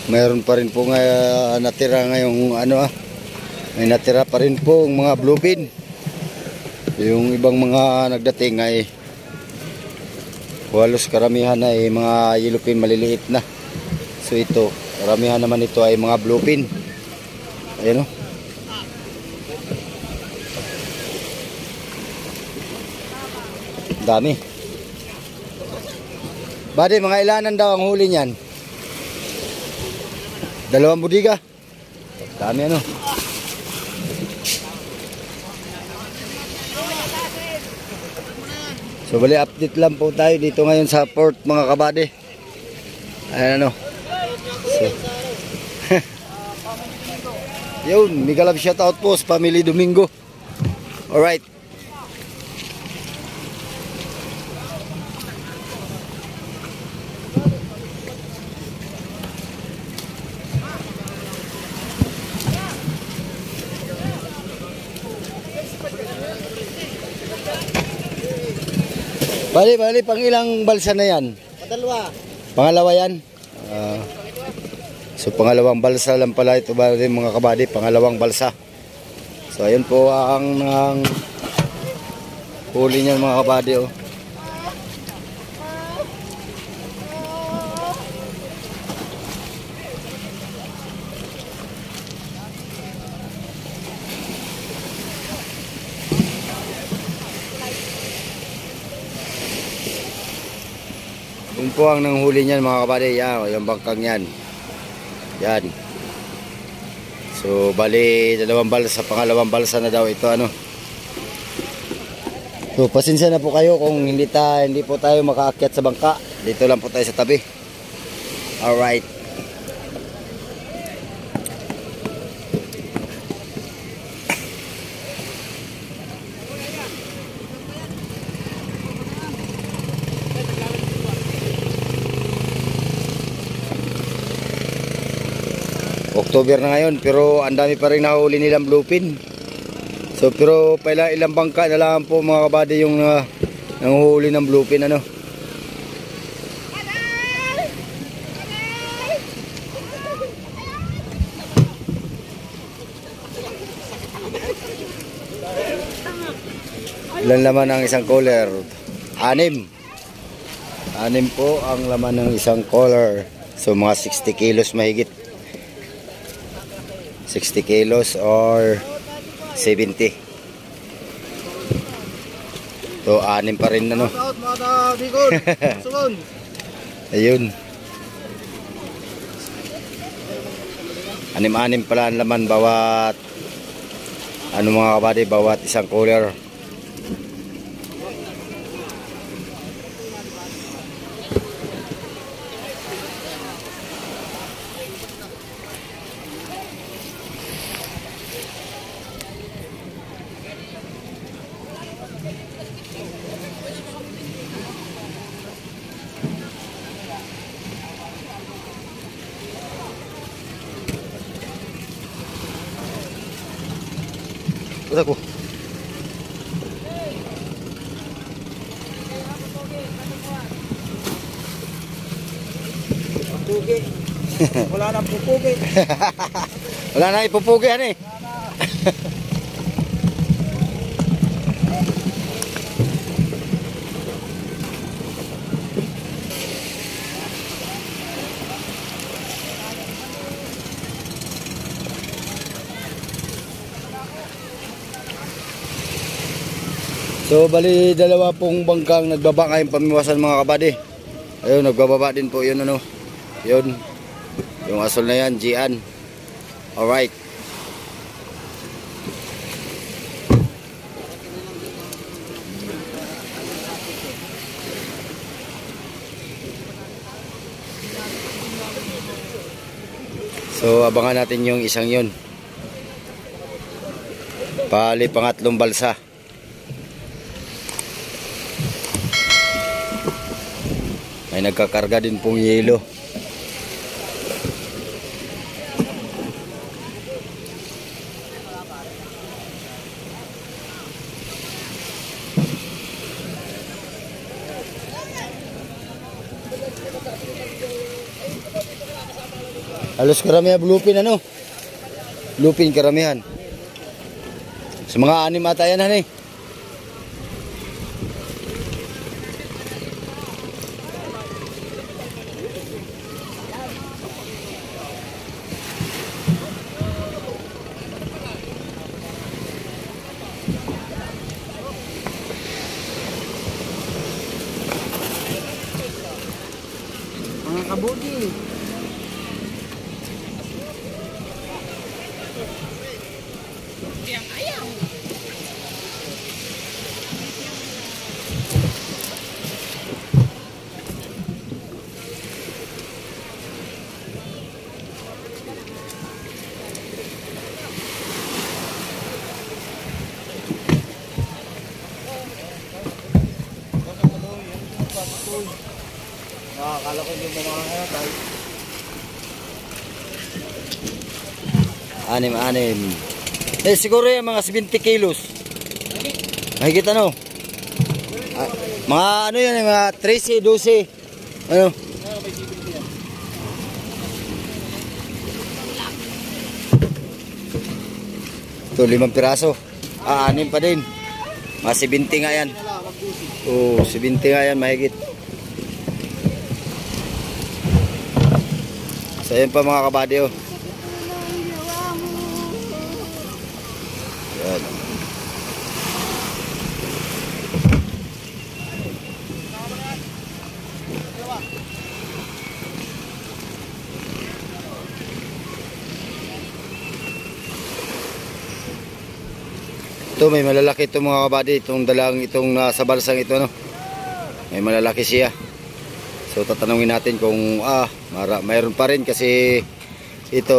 mayroon pa rin po natira ngayong may natira pa rin po mga bluefin. Yung ibang mga nagdating ay halos karamihan ay mga yellowfin maliliit na. So ito, karamihan naman ito ay mga bluefin. Ayan o. Dami. Bade, mga ilanan daw ang huli niyan? 2 budiga. Dami ano. So bali update lang po tayo dito ngayon sa port mga kabady. Ayan ano. So, yun, mega love shoutout po sa Family Domingo. Alright. Bali, pang ilang balsa na yan? Pangalawa yan? So pangalawang balsa lang pala ito bali mga kabady, pangalawang balsa. So ayun po ang huli niyan mga kabady oh. Yun po ang nanghuli niyan mga kabady, yan, yung bangkang yan. Yan. So bali 2 balsa, pangalawang balsa na daw ito ano. So pasensya na po kayo kung hindi po tayo makaakyat sa bangka. Dito lang po tayo sa tabi. Alright. October na ngayon pero ang dami pa rin nahuli nilang bluefin. So pero ilang bangka na lang po mga kabady yung nanguhuli ng bluefin ano. Ilan laman ang isang cooler? 6 po ang laman ng isang cooler. So mga 60 kilos mahigit. 60 kilos or 70. So 6 pa rin ano. Ayun. 6 pala ang laman bawat mga kabady, bawat isang cooler. Ako. Pupugi. Wala nang pupugi. Wala na ipupugi ano eh. So bali 2 pong bangkang nagbaba ngayong pamiwasan mga kabady. Ayun, nagbababa din po yun ano. Yun. Yung asol na yan, Gian. Alright. So abangan natin yung isang yun. Bali pangatlong balsa. May nagkakarga din pong yelo. Halos karamihan bluefin ano? Bluefin karamihan. Sa mga anim ata yan han eh. Mga kabudi. Akala ko yung mga tayo. Anim. Eh siguro yan mga 70 kilos. Mahigit ano? Mga ano yan, mga 13, 12. Ano? Ito, 5 piraso. 6 pa din. Mga 70 nga yan. Oo, 70 nga yan, mahigit. So yun pa mga kabady oh. Yan. Ito may malalaki itong mga kabady. Itong dalang itong nasa balsang ito no. May malalaki siya. So tatanungin natin kung mayroon pa rin kasi ito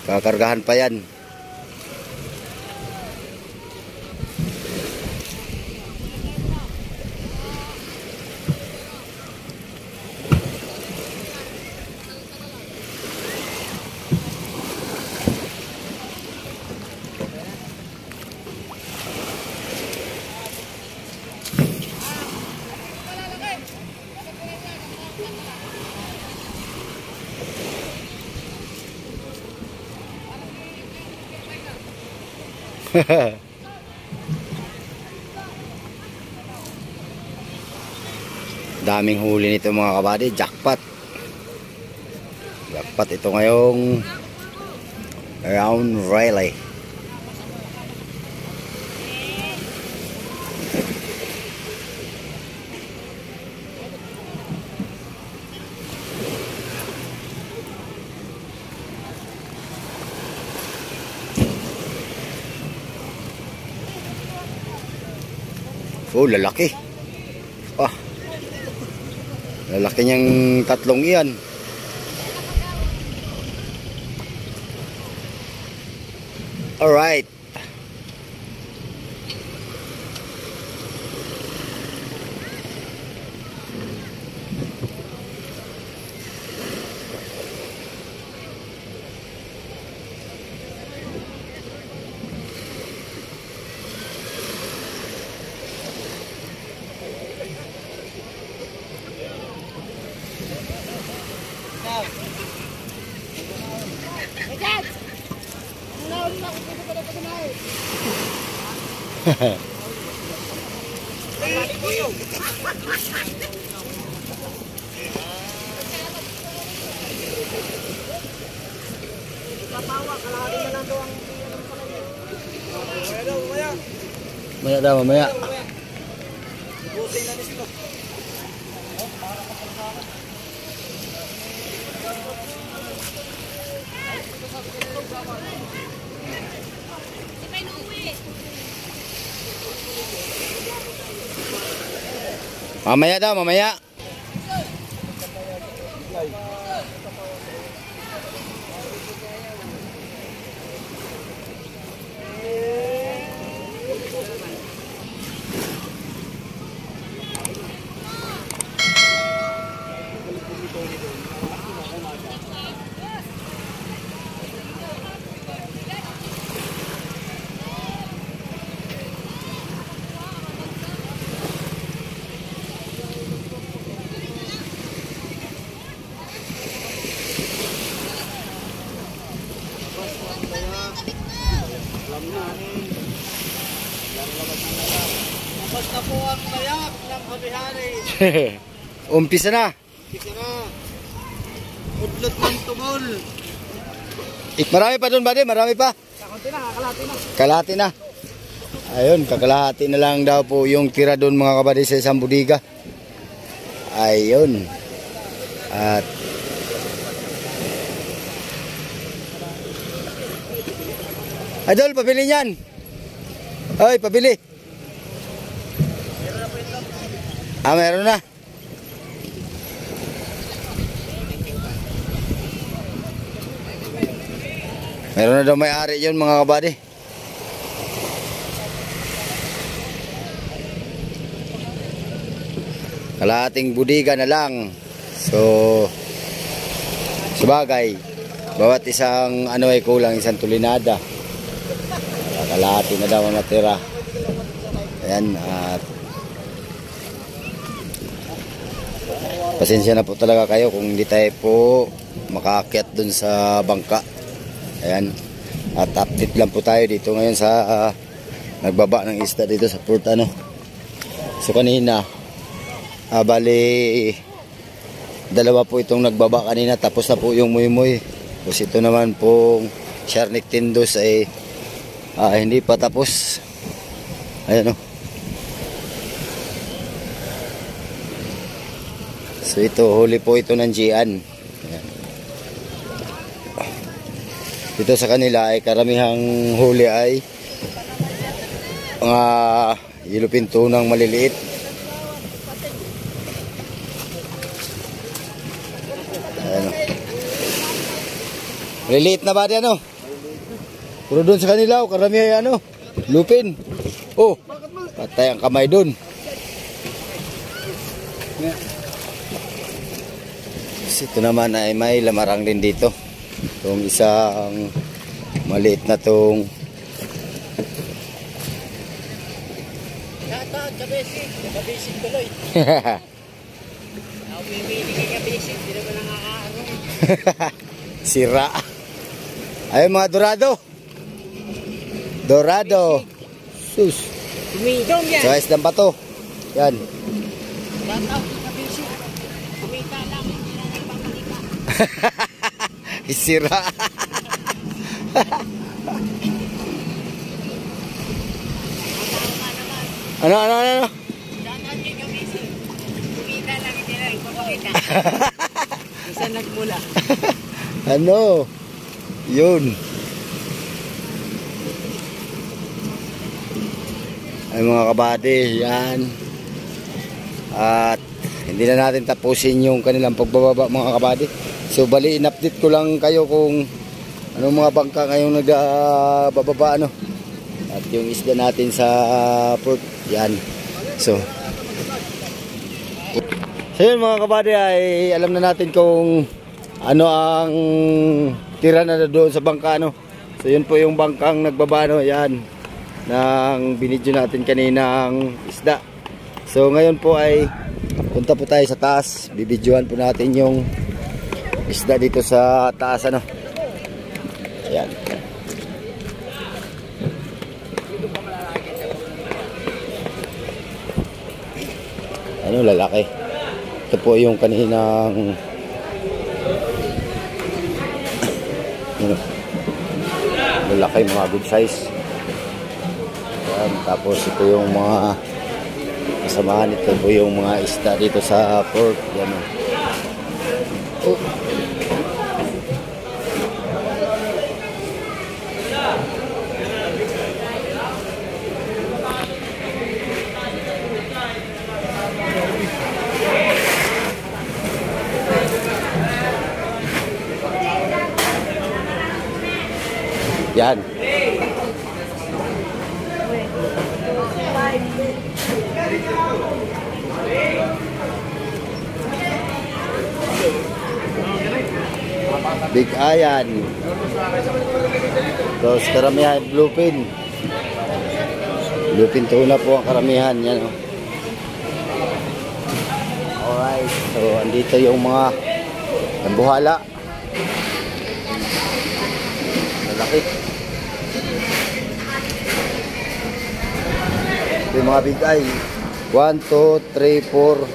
kakargahan pa yan. Daming huli nito mga kabady. Jackpot ito ngayong around Riley. Oh, lalaki. Lalaki niyang tatlong iyan. Alright. Mamaya. Mamaya. Basta po ang layak ng kabihari. Umpisa na. Isa na. Udlot ng tumol. Marami pa doon, buddy, marami pa. Kakunti na, kakalati na. Kalahati na. Ayun, kakalahati na lang daw po yung tira doon mga kabady sa isang budiga. Ayun. At Idol, pabili niyan. Hoy, pabili. Meron na. Meron na daw may-ari yun mga kabady. Kalahating budiga na lang. So, sabagay, bawat isang ano ay kulang, isang tulinada. Kalahati na daw ang natira. Ayan, at pasensya na po talaga kayo kung hindi tayo po makaakyat dun sa bangka. Ayan, at update lang po tayo dito ngayon sa nagbaba ng isda dito sa port ano. So kanina bali dalawa po itong nagbaba kanina, tapos na po yung muy-muy. Tapos ito naman pong Sharnik Tindos ay hindi pa tapos. Ayan o. So ito, huli po ito ng Gian. Ayan. Dito sa kanila ay karamihang huli ay mga yelupin tunang maliliit. Ayan o. Maliliit na ba di ano? Puro doon sa kanila, karamihan ano, lupin. Oh, patay ang kamay doon. Ito naman ay may lamarang din dito. Itong isang maliit na tong Kabisig tuloy. Pumili kay kabisig, hindi naman nakakaano. Sira. Ayun mga dorado. Dorado. Sus. Tumidong yan. Sa isdang bato. Yan. Bataw, kabisig. Kumita lang, hindi na nagpapalika. Sira. Ano? Dapat kay kabisig. Kumita lang, hindi na nagpapalika. Isa nagmula. Ano? Yun. Ay mga kabady, yan. At hindi na natin tapusin yung kanilang pagbababa mga kabady. So bali in-update ko lang kayo kung anong mga bangka ngayong nagbababa ano. At yung isda natin sa port, yan. So yun mga kabady, ay alam na natin kung ano ang tira na doon sa bangka ano. So yun po yung bangkang nagbaba no, yan, ng binidyo natin kaninang isda. So ngayon po ay punta po tayo sa taas, bibidyohan po natin yung isda dito sa taas ano. Ayan. Ano, lalaki. Ito po yung kaninang ano, lalaki, mga good size. Ayan, tapos ito yung mga kasamahan, ito po yung mga isda dito sa port. Yan. Oh. Yan. Big ayan. Tapos karamihan bluefin. Bluefin tuna po ang karamihan. Yan, oh. Alright. So andito yung mga tambuhala. Malaki. Ito yung mga big eye. 1, 2, 3, 4,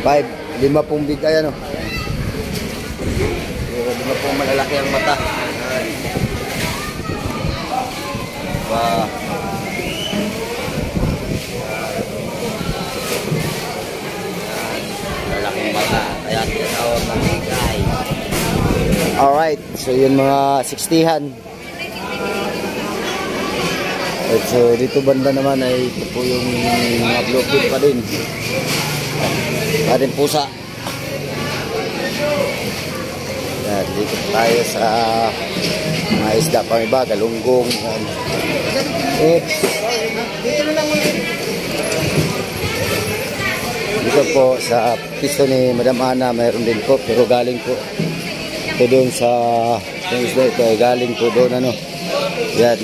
5. 5 pong big eye ano. So, 5 pong malalaki ang mata. Wow. Malalaking mata. Kaya tinatawag na big eye. Alright, so yun mga 60-han. At so dito banda naman ay ito po yung mga blockhead pa din. Ating pusa. Yan, dito tayo sa mga isda pang iba, galunggong. Oops. Dito po sa pisto ni Madam Ana mayroon din po, pero galing po ito doon sa yung isda ito ay galing po doon ano. Yan.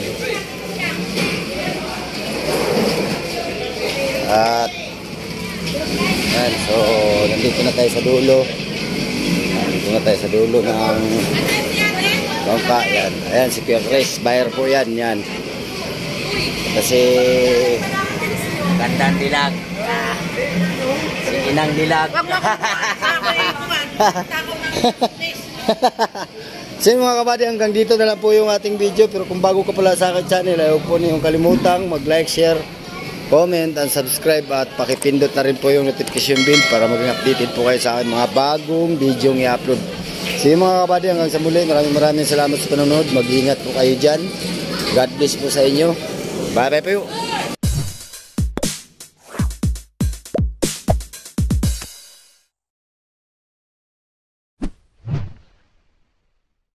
At yan, so nandito na tayo sa dulo. Nandito na tayo sa dulo ng bangka. Yan. Ayan si Kuya Chris, buyer po yan. Yan. Kasi gandang dilag. Si Inang Dilag. So mga kabady, hanggang dito na lang po yung ating video. Pero kung bago ka pala sa aking channel, ay huwag po niyong kalimutang mag-like, share, comment, and subscribe. At pakipindot na rin po yung notification bell para maging updated po kayo sa aking mga bagong video i-upload. So mga kabady, hanggang sa muli, maraming salamat sa panonood. Mag-ingat po kayo dyan. God bless po sa inyo. Bye bye po.